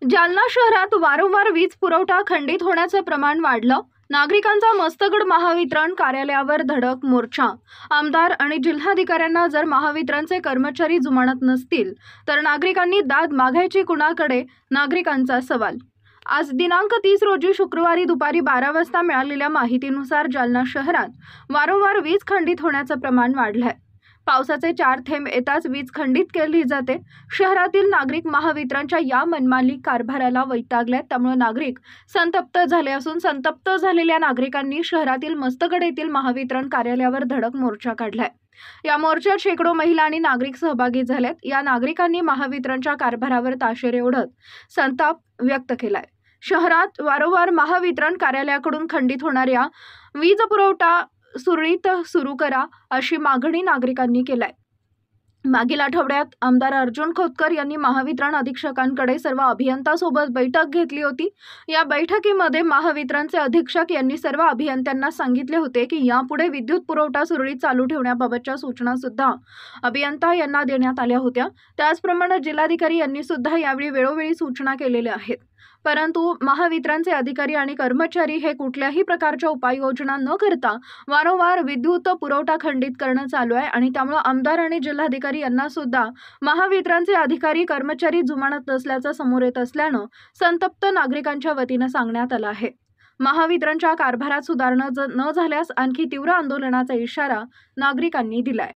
जालना शहरात वारंवार वीज पुरवठा खंडित होण्याचं प्रमाण वाढलं। नागरिकांचा मस्तगड महावितरण कार्यालयावर धडक मोर्चा। आमदार आणि जिल्हाधिकाऱ्यांना जर महावितरणचे कर्मचारी जुमानत नसतील तर नागरिकांनी दाद मागायची कुणाकडे, नागरिकांचा सवाल। आज दिनांक 30 रोजी शुक्रवारी दुपारी 12 वाजता मिळालेल्या माहितीनुसार जालना शहरात वारंवार वीज खंडित होण्याचं प्रमाण वाढलंय। पावसाचे 4 थेंब येताच वीज खंडित केली जाते। शहरातील नागरिक महावितरणच्या या मनमानी कारभाराला वैतागलेत, त्यामुळे नागरिक संतप्त झाले असून संतप्त झालेल्या नागरिकांनी शहरातील मस्तगड येथील महावितरण कार्यालयावर धडक मोर्चा काढलाय। या मोर्चात शेकडो महिला आणि नागरिक सहभागी झालेत। या नागरिकांनी महावितरणच्या कारभारावर ताशेरे ओढत संताप व्यक्त केलाय। शहरात वारंवार महावितरण कार्यालयाकडून खंडित होणाऱ्या वीज पुरवठा सुरळीत सुरू करा अशी मागणी नागरिकांनी केलाय। मागील आठवड्यात आमदार अर्जुन खोतकर यांनी महावितरण अधीक्षकांकडे सर्व अभियंत्यांसोबत बैठक घेतली होती। या बैठकीमध्ये महावितरणचे अधीक्षक यांनी सर्व अभियंत्यांना सांगितले होते की यापुढे विद्युत पुरवठा सुरळीत चालू ठेवण्याबाबतच्या सूचना सुद्धा अभियंता यांना देण्यात आल्या होत्या। त्याचप्रमाणे जिल्हाधिकारी यांनी सुद्धा यावेळी वेळोवेळी सूचना केलेल्या आहेत, परंतु महावितरणचे अधिकारी आणि कर्मचारी हे कुठल्याही प्रकारच्या उपाययोजना न करता वारंवार विद्युत पुरवठा खंडित करणं चालू आहे आणि त्यामुळे आमदार आणि जिल्हाधिकारी यांना सुद्धा महावितरणचे अधिकारी कर्मचारी जुमानत नसल्याचं समोर येत असल्यानं संतप्त नागरिकांच्या वतीनं सांगण्यात आलं आहे। महावितरणच्या कारभारात सुधारणा न झाल्यास आणखी तीव्र आंदोलनाचा इशारा नागरिकांनी दिलाय।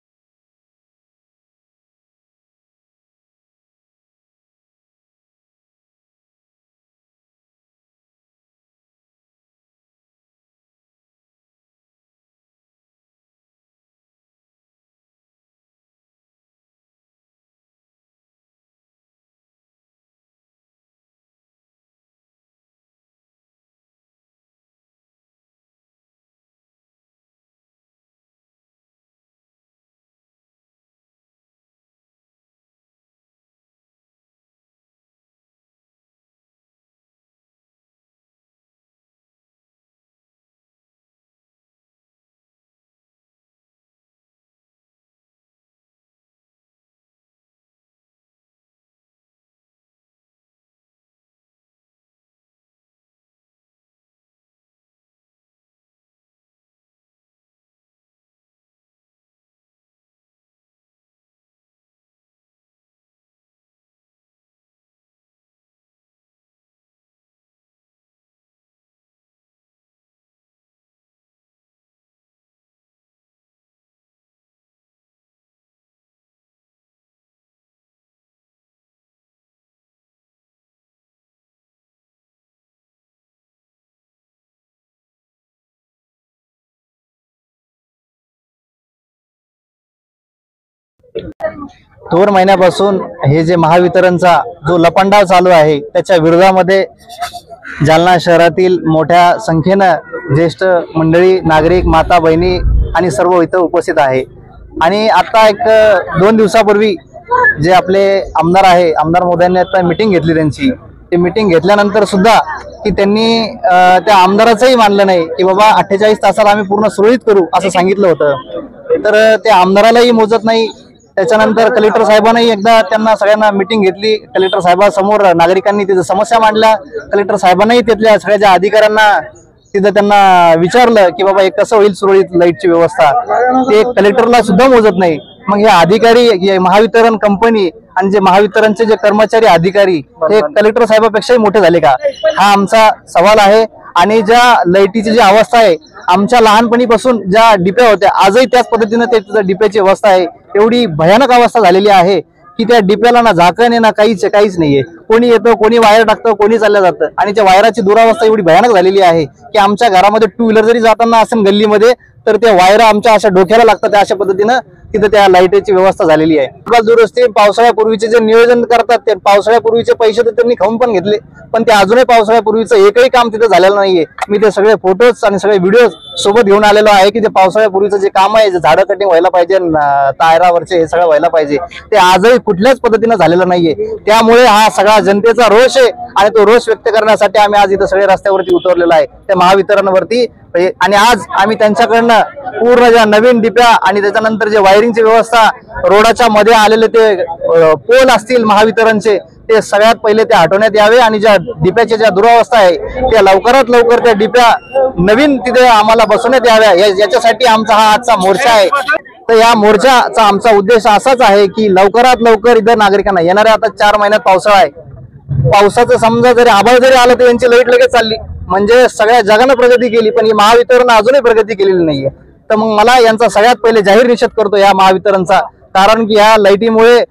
दोन महिन्यापासून हे जे महावितरणचा जो लपंडाव चालू आहे त्याच्या विरोधामध्ये जालना शहरातील मोठ्या संख्येनं ज्येष्ठ मंडळी, नागरिक, माता बहिणी आणि सर्व इथं उपस्थित आहे। आणि आता एक 2 दिवसापूर्वी जे आपले आमदार आहे, आमदार मोदयांनी आता मीटिंग घेतली त्यांची। ते मीटिंग घेतल्यानंतर सुद्धा की त्यांनी त्या आमदाराचंही मानलं नाही की बाबा 48 तासाला आम्ही पूर्ण सुरळीत करू असं सांगितलं होतं। तर ते आमदारालाही मोजत नाही। त्याच्यानंतर कलेक्टर साहेबांनी एकदा त्यांना सगळ्यांना मीटिंग घेतली। कलेक्टर साहेबांसमोर नागरिकांनी तिथे समस्या मांडल्या। कलेक्टर साहेबांनाही तिथल्या सगळ्या अधिकाऱ्यांना तिथं त्यांना विचारलं की बाबा हे कसं होईल सुरळीत लाईटची व्यवस्था, ते कलेक्टरला सुद्धा मोजत नाही। मग हे अधिकारी, महावितरण कंपनी आणि जे महावितरणचे जे कर्मचारी अधिकारी हे कलेक्टर साहेबांपेक्षाही मोठे झाले का, हा आमचा सवाल आहे। आणि ज्या लाईटीची जी अवस्था आहे, आमच्या लहानपणीपासून ज्या डिप्या होत्या आजही त्याच पद्धतीने ते डिप्याची अवस्था आहे। एवढी भयानक अवस्था झालेली आहे की त्या डिप्याला ना झाकण आहे ना काहीच नाहीये। कोणी येतं, कोणी वायर टाकतं, कोणी चाललं जातं आणि त्या वायराची दुरावस्था एवढी भयानक झालेली आहे की आमच्या घरामध्ये 2 व्हीलर जरी जाताना असेल गल्लीमध्ये तर त्या वायरा आमच्या अशा डोक्याला लागतात। अशा पद्धतीनं तिथे त्या लाईटीची व्यवस्था झालेली आहे। दुरुस्ती पावसाळ्यापूर्वीचे जे नियोजन करतात ते पावसाळ्यापूर्वीचे पैसे तर त्यांनी खाऊन पण घेतले, पण ते अजूनही पावसाळ्यापूर्वीचं एकही काम तिथे झालेलं नाहीये। मी ते सगळे फोटोज आणि सगळे व्हिडिओ सोबत घेऊन आलेलो आहे की ते पावसाळ्यापूर्वीचं जे काम आहे, जे झाडं कटिंग व्हायला पाहिजे, तायरावरचे हे सगळं व्हायला पाहिजे, ते आजही कुठल्याच पद्धतीने झालेलं नाहीये। त्यामुळे हा सगळा जनतेचा रोष आहे आणि तो रोष व्यक्त करण्यासाठी आम्ही आज इथं सगळे रस्त्यावरती उतरलेलो आहे त्या महावितरणवरती। आणि आज आम्ही त्यांच्याकडनं पूर्ण ज्या नवीन डिप्या आणि त्याच्यानंतर जे वायरिंगची व्यवस्था, रोडाच्या मध्ये आलेले ते पोल असतील महावितरणचे, ते सगळ्यात पहिले ते हटवण्यात यावे आणि ज्या डिप्याच्या ज्या दुरावस्था आहे त्या लवकरात लवकर त्या डिप्या नवीन तिथे आम्हाला बसवण्यात याव्या, याच्यासाठी आमचा हा आजचा मोर्चा आहे। तर या मोर्चाचा आमचा उद्देश असाच आहे की लवकरात लवकर इथं नागरिकांना येणाऱ्या आता 4 महिन्यात पावसाळा आहे, पावसाचं समजा जरी आभाळ जरी आलं तर यांची लाईट लगेच चालली, म्हणजे सगळ्या जगानं प्रगती केली पण ही महावितरण अजूनही प्रगती केलेली नाहीये। तर मग मला यांचा सगळ्यात पहिले जाहीर निषेध करतो या महावितरणचा, कारण की ह्या लाईटीमुळे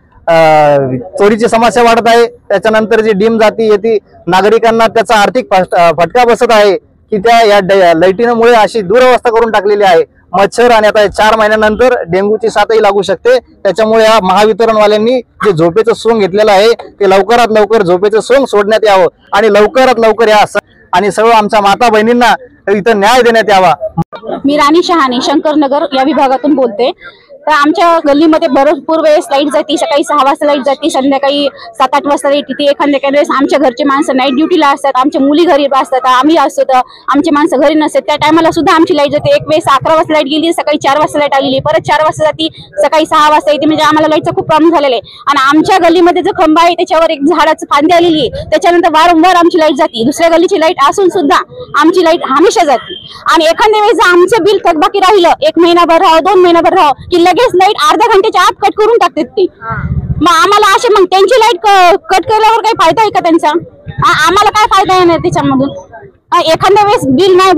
चोरीची समस्या वाढत आहे, त्याच्यानंतर जी डीम जाती येते नागरिकांना त्याचा आर्थिक फटका बसत आहे की त्या या लाईटीमुळे अशी दुरवस्था करून टाकलेली आहे। मच्छर आणि आता 4 महिन्यानंतर डेंग्यूची साथही लागू शकते, त्याच्यामुळे या महावितरणवाल्यांनी जे झोपेचं सोंग घेतलेलं आहे ते लवकरात लवकर झोपेचं सोंग सोडण्यात यावं आणि लवकरात लवकर या आणि सर्व आमच्या माता बहिणींना इथं न्याय देण्यात यावा। मी राणी शहाणे शंकरनगर या विभागातून बोलते। तर आमच्या गल्लीमध्ये भरपूर वेळेस लाईट जाते, सकाळी 6 वाजता लाईट जाते, संध्याकाळी 7-8 वाजता लाईट येते। एखाद्या वेळेस आमच्या घरचे माणसं नाईट ड्युटीला असतात, आमच्या मुली घरी असतात, आम्ही असतो तर आमचे माणसं घरी नसतात, त्या टायमाला सुद्धा आमची लाईट जाते। एक वेळेस 11 वाजता लाईट गेली, सकाळी 4 वाजता लाईट आलेली, परत 4 वाजता जाते, सकाळी 6 वाजता येते, म्हणजे आम्हाला लाईटचा खूप प्रॉब्लेम झालेला आहे। आणि आमच्या गल्लीमध्ये जो खंबा आहे त्याच्यावर एक झाडाचं फांदी आलेली आहे, त्याच्यानंतर वारंवार आमची लाईट जाते। दुसऱ्या गल्लीची लाईट असून सुद्धा आमची लाईट हमेशा जाते। आणि एखाद्या वेळेस आमचं बिल थकबाकी राहिलं, 1 महिनाभर राहावं 2 महिनाभर राहावं की लगेच लाईट अर्ध्या घंट्याच्या आत कट करून टाकतात ते। मग आम्हाला असे मग त्यांची लाईट कट केल्यावर काही फायदा आहे का त्यांचा? आम्हाला काय फायदा आहे त्याच्यामधून? एखाद्या वेळेस बिल नाही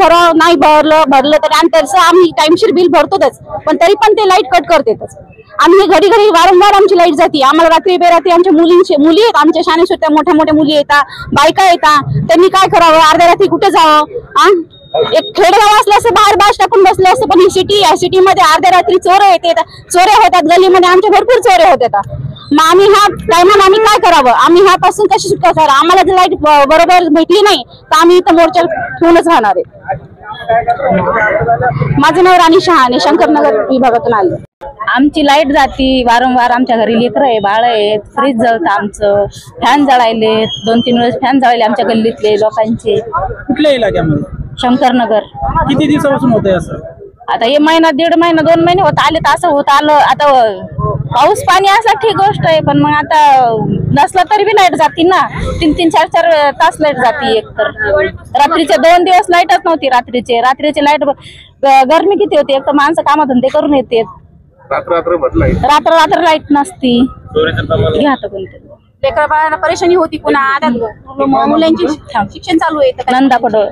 भरलं तर नंतरच आम्ही टाइमशीर बिल भरतोच, पण तरी पण ते लाईट कट करतातच। आम्ही घडी घडी वारंवार आमची लाईट जाते। आम्हाला रात्री बेरात्री आमच्या मुली आहेत, आमच्या शाळेत सुद्धा मोठ्या मोठ्या मुली येतात, बायका येतात, त्यांनी काय करावं? अर्ध्या रात्री कुठे जावं? एक खेडेगाव असलं असं बाहेर बाश टाकून बसलं असतं, पण ही सिटी आहे, सिटीमध्ये अर्ध्या रात्री चोऱ्या होतात, गल्लीमध्ये आमच्या भरपूर चोऱ्या होतात। मग आम्ही ह्या टायमाला आम्ही काय करावं? आम्ही ह्यापासून कशी सुटका करावं? आम्हाला जर लाईट बरोबर भेटली नाही तर आम्ही इथं मोर्चा ठेवूनच राहणार आहे। माझं नाव राणी शहाणे शंकरनगर विभागातून आले। आमची लाईट जाती वारंवार, आमच्या घरी लेकरं आहे, बाळ आहेत, फ्रीज जळतं, आमचं फॅन जळायले, 2-3 वेळेस फॅन जळाले आमच्या गल्लीतले लोकांचे। कुठल्या इलाक्यामध्ये? शंकरनगर। किती दिवसापासून होतंय असं? आता हे महिना 1.5 महिना 2 महिने होत आले तर असं होत आलं। आता पाऊस पाणी असला ठीक गोष्ट आहे, पण मग आता नसला तरी बी लाईट जाती ना, 3-3, 4-4 तास लाईट जाती। एक तर रात्रीचे 2 दिवस लाईटच नव्हती, रात्रीचे लाईट गरमी किती होती, एक तर माणसं कामधंदे करून येते, रात्र लाईट नसती। घ्या तर कोणते लेकरं बाळांना परेशानी होती, पुन्हा आता मुलांची शिक्षण चालू आहे नंदा पडोळ।